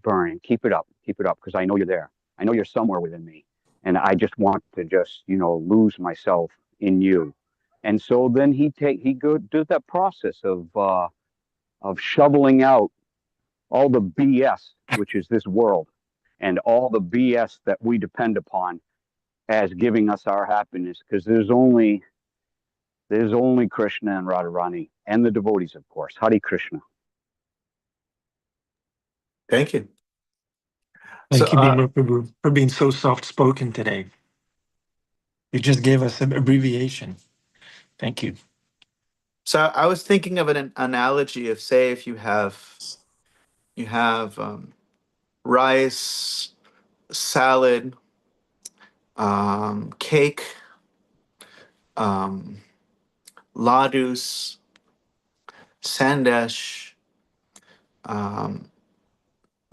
burning, keep it up, because I know you're there. I know you're somewhere within me, and I just want to lose myself in you." And so then he do that process of shoveling out all the BS, which is this world, and all the BS that we depend upon as giving us our happiness, because there's only Krishna and Radharani and the devotees, of course. Hare Krishna. Thank you. So, Thank you, Bima Prabhu, for being so soft spoken today. You just gave us an abbreviation. Thank you. so I was thinking of an analogy of, say, if you have rice, salad, cake, um, ladus, sandesh, um,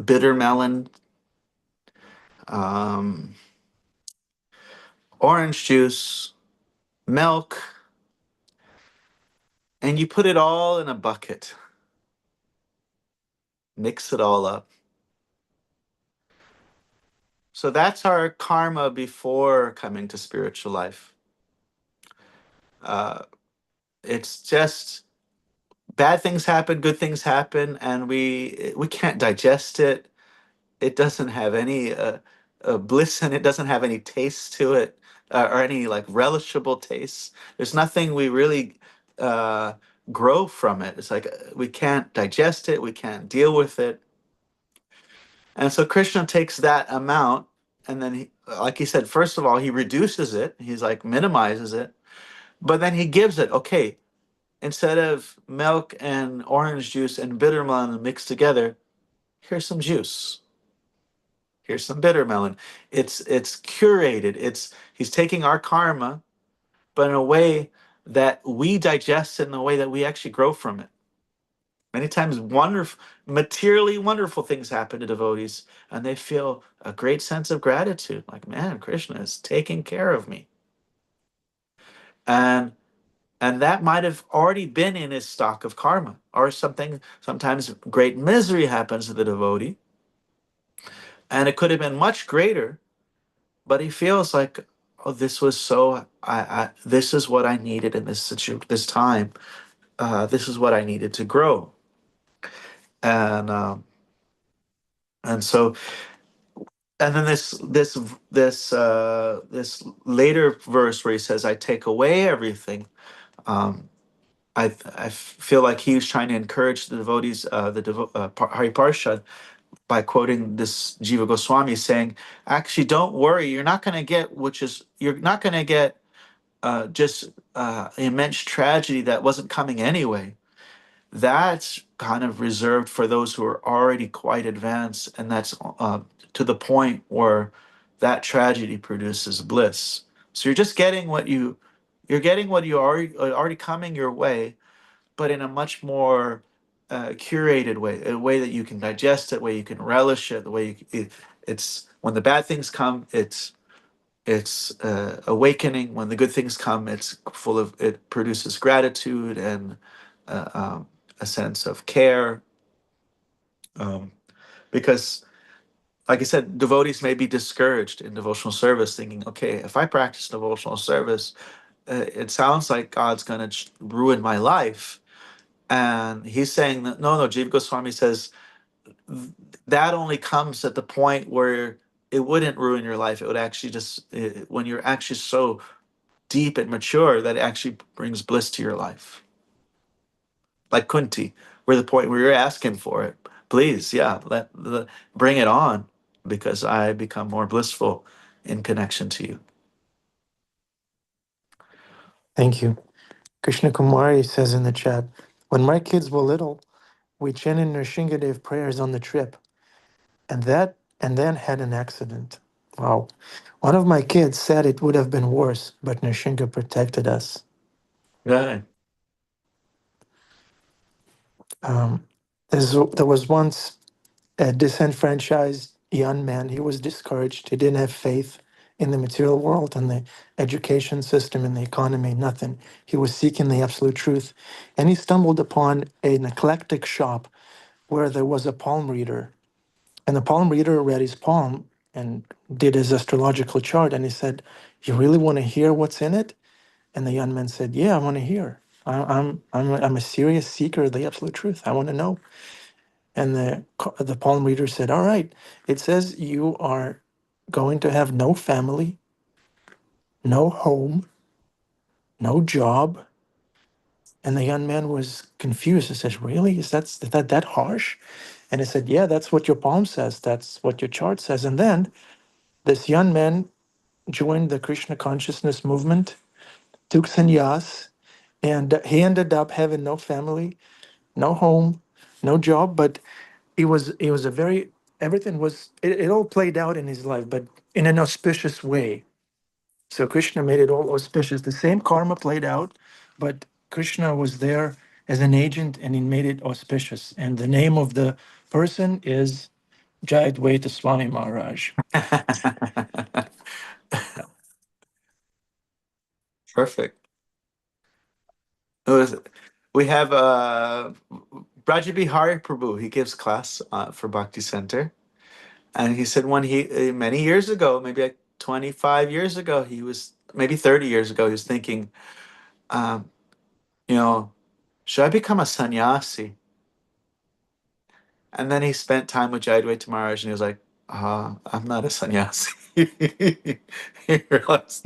bitter melon, um, orange juice, milk, and you put it all in a bucket. Mix it all up. So that's our karma before coming to spiritual life. It's just bad things happen, good things happen, and we can't digest it. It doesn't have any bliss in it. Doesn't have any taste to it, or any like relishable taste. There's nothing we really uh, grow from it. It's like we can't digest it. We can't deal with it. And so Krishna takes that amount, and then he, like he said, first of all, he reduces it. He's like minimizes it, but then he gives it. Okay, instead of milk and orange juice and bitter melon mixed together, here's some juice. Here's some bitter melon. It's curated. It's he's taking our karma, but in a way that we digest it, in a way that we actually grow from it. Many times, wonderful, materially wonderful things happen to devotees, and they feel a great sense of gratitude. Like, man, Krishna is taking care of me, and that might have already been in his stock of karma, or something. Sometimes great misery happens to the devotee, and it could have been much greater, but he feels like, oh, this was so. This is what I needed in this time. This is what I needed to grow, and so and then this later verse where he says, "I take away everything." Um, I feel like he was trying to encourage the devotees, Hari Parshad, by quoting this Jiva Goswami saying, "Actually, don't worry. You're not going to get just immense tragedy that wasn't coming anyway. That's kind of reserved for those who are already quite advanced, and that's to the point where that tragedy produces bliss. So you're getting what you already coming your way, but in a much more curated way, a way that you can digest it, way you can relish it, the way it's when the bad things come, it's awakening. When the good things come, it produces gratitude and uh, um, a sense of care. Um, because, like I said, devotees may be discouraged in devotional service, thinking, okay, if I practice devotional service, it sounds like God's going to ruin my life. And he's saying that no, Jiva Goswami says that only comes at the point where it wouldn't ruin your life. It would actually when you're actually so deep and mature that it actually brings bliss to your life. Like Kunti, we're the point where you're asking for it. Please, yeah, bring it on, because I become more blissful in connection to you. Thank you. Krishna Kumari says in the chat, when my kids were little, we chanted Nrsingadev prayers on the trip, and then had an accident. Wow. One of my kids said it would have been worse, but Nrsinga protected us. Right. There was once a disenfranchised young man. He was discouraged. He didn't have faith in the material world and the education system and the economy, nothing. He was seeking the absolute truth. And he stumbled upon an eclectic shop where there was a palm reader. And the palm reader read his palm and did his astrological chart. And he said, "You really want to hear what's in it?" And the young man said, "Yeah, I want to hear. I'm a serious seeker of the absolute truth. I want to know." And the palm reader said, "All right, it says you are going to have no family, no home, no job." And the young man was confused. He says, "Really? Is that harsh?" And he said, "Yeah, that's what your palm says. That's what your chart says." And then this young man joined the Krishna consciousness movement, took sannyas, and he ended up having no family, no home, no job. But it was a very everything was it all played out in his life, but in an auspicious way. So Krishna made it all auspicious. The same karma played out, but Krishna was there as an agent and he made it auspicious. And the name of the person is Jayadvaita Swami Maharaj. Perfect. It was We have Brajabihari Prabhu. He gives class for Bhakti Center, and he said many years ago, maybe like 25 years ago, he was maybe 30 years ago, he was thinking, um, you know, should I become a sannyasi? And then he spent time with Jayadvaita Maharaj, and he was like, I'm not a sannyasi. He realized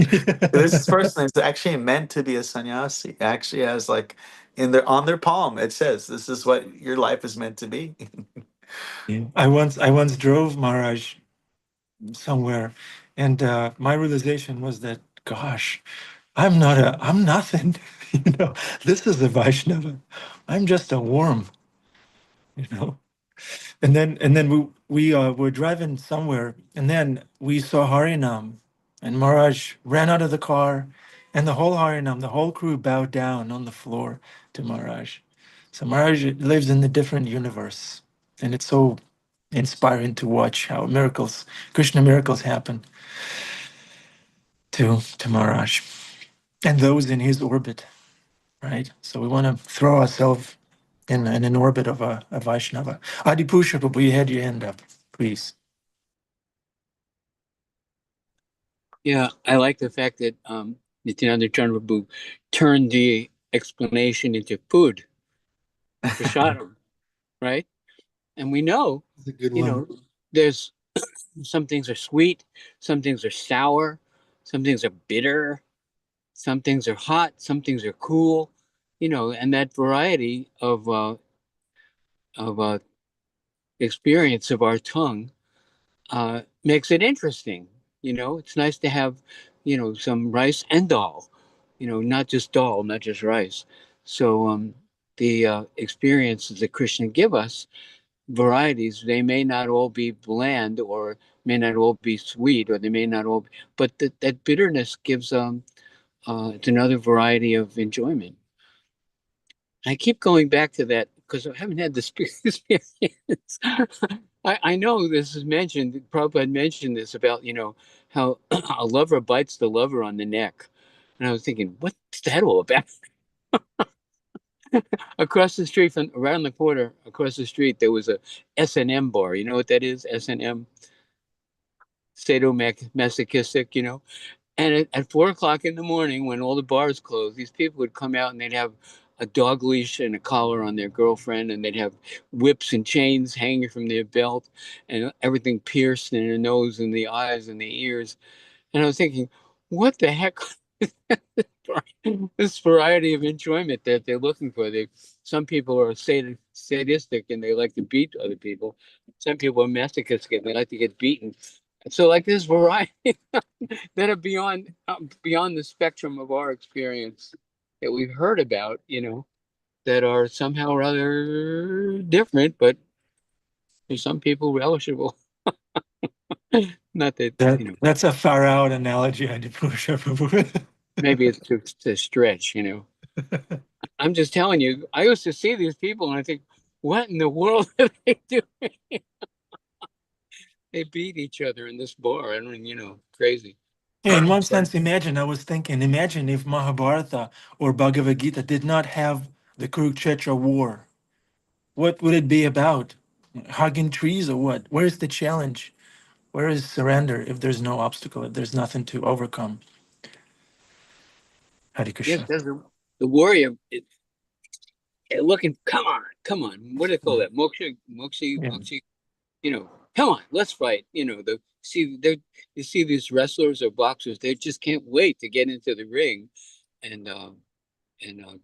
this person is actually meant to be a sannyasi. Actually, has like on their palm, it says, "This is what your life is meant to be." Yeah. I once drove Maharaj somewhere, and my realization was that, gosh, I'm nothing. This is a Vaishnava. I'm just a worm. You know. And then we were driving somewhere, and then we saw Harinam, and Maharaj ran out of the car, and the whole Harinam, the whole crew bowed down on the floor to Maharaj. So Maharaj lives in a different universe, and it's so inspiring to watch how Krishna miracles happen to Maharaj and those in his orbit, right? So we want to throw ourselves in an orbit of a Vaishnava. Adipusha, Prabhu, you had your hand up, please. Yeah, I like the fact that Nityananda Chandra turned the explanation into food, prasadam, right? And we know, That's a good you one. know, there's some things are sweet, some things are sour, some things are bitter, some things are hot, some things are cool, and that variety of experience of our tongue makes it interesting. It's nice to have, some rice and dal, not just dal, not just rice. So the experiences that Krishna give us, varieties, they may not all be bland or may not all be sweet or they may not all be, but that bitterness gives it's another variety of enjoyment. I keep going back to that because I haven't had this experience. I know this is mentioned, Prabhupada mentioned this about, how a lover bites the lover on the neck. And I was thinking, what's that all about? Across the street from around the corner, across the street, there was a S&M bar. You know what that is? S&M, sadomasochistic, And at 4 o'clock in the morning, when all the bars closed, these people would come out and they'd have a dog leash and a collar on their girlfriend, and they'd have whips and chains hanging from their belt, and everything pierced in the nose and the eyes and the ears. And I was thinking, what the heck? This variety of enjoyment that they're looking for. Some people are sadistic and they like to beat other people. Some people are masochistic and they like to get beaten. So, like this variety that are beyond the spectrum of our experience that we've heard about, that are somehow or other different, but for some people relishable. Not that, That's a far out analogy, Adipusha, Prabhu. maybe it's to stretch, I'm just telling you, I used to see these people and I think, what in the world are they doing? They beat each other in this bar. I mean, crazy. Yeah, in one sense, imagine if Mahabharata or Bhagavad Gita did not have the Kurukshetra war. What would it be about? Hugging trees or what? Where is the challenge? Where is surrender if there's no obstacle, if there's nothing to overcome? Hare Yes, Krishna. there's the warrior looking, come on. What do they call that? Moksha, Yeah. moksha, come on, let's fight. You see these wrestlers or boxers, they just can't wait to get into the ring and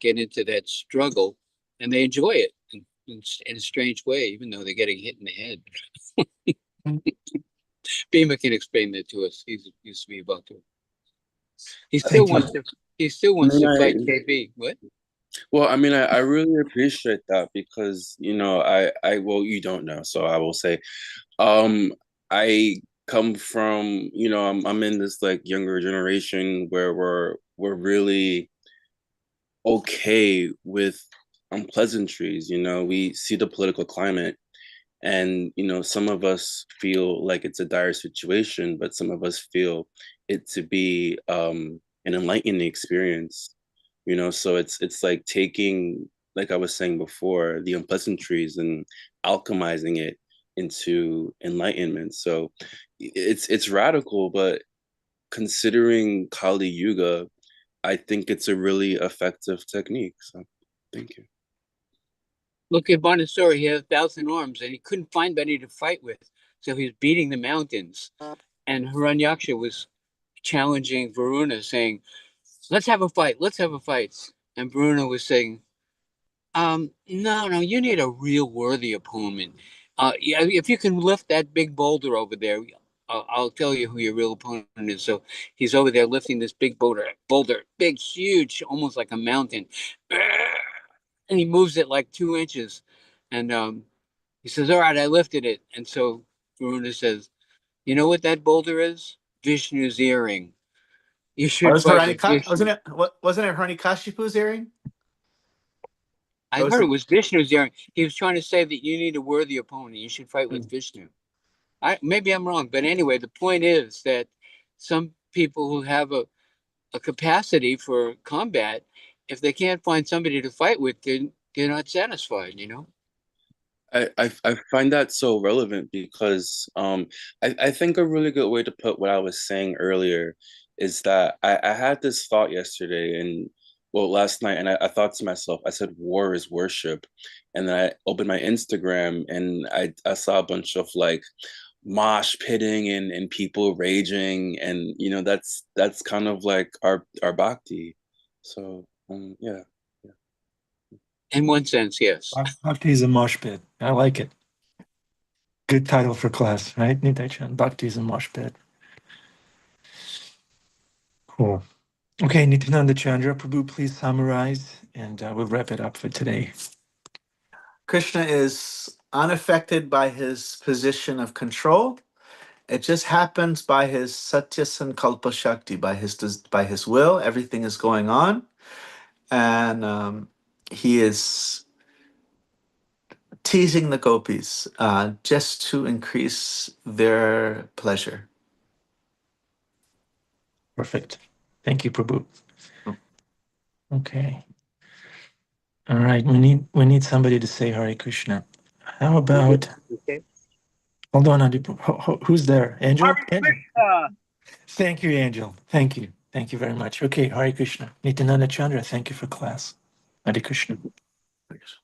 get into that struggle, and they enjoy it in a strange way, even though they're getting hit in the head. Bhima can explain that to us. He used to be a boxer. He still Thank you. wants to. He still I wants mean, to fight KB. What? well, I mean, I really appreciate that because, well, you don't know, so I will say, I come from, I'm in this like younger generation where we're really okay with unpleasantries. We see the political climate, and some of us feel like it's a dire situation, but some of us feel it to be an enlightening experience. So it's like taking like I was saying before, the unpleasantries and alchemizing it into enlightenment. So it's radical, but considering Kali Yuga, I think it's a really effective technique. So thank you. Look at Montessori, he has 1,000 arms and he couldn't find any to fight with. So he was beating the mountains. And Hiranyaksha was challenging Varuna, saying, let's have a fight, let's have a fight. And Varuna was saying, no, you need a real worthy opponent. Yeah, if you can lift that big boulder over there, I'll tell you who your real opponent is. So he's over there lifting this big boulder, big, huge, almost like a mountain. And he moves it like 2 inches. And he says, all right, I lifted it. And so Varuna says, you know what that boulder is? Vishnu's earring. You should fight with Vishnu. Wasn't it Hiranyakashipu's earring? I heard it was Vishnu's earring. He was trying to say that you need a worthy opponent. You should fight with Vishnu. Maybe I'm wrong, but anyway, the point is that some people who have a capacity for combat, if they can't find somebody to fight with, they're not satisfied, you know? I find that so relevant because I think a really good way to put what I was saying earlier is that I had this thought yesterday and well last night and I thought to myself, I said war is worship. And then I opened my Instagram and I saw a bunch of like mosh pitting and people raging and you know that's kind of like our bhakti. So yeah. In one sense, yes. Bhakti is a mosh pit. I like it. Good title for class, right, Nityananda? Bhakti is a mosh pit. Cool. Okay, Nityananda Chandra, Prabhu, please summarize, and we'll wrap it up for today. Krishna is unaffected by his position of control. It just happens by his Satya Sankalpa Shakti, by his will. Everything is going on, and he is teasing the gopis just to increase their pleasure. Perfect. Thank you, Prabhu. Okay. All right. We need somebody to say Hare Krishna. How about? Okay. Hold on, who's there? Angel? Angel. Thank you, Angel. Thank you. Thank you very much. Okay, Hare Krishna. Nityananda Chandra, thank you for class. Hare Krishna. Thanks.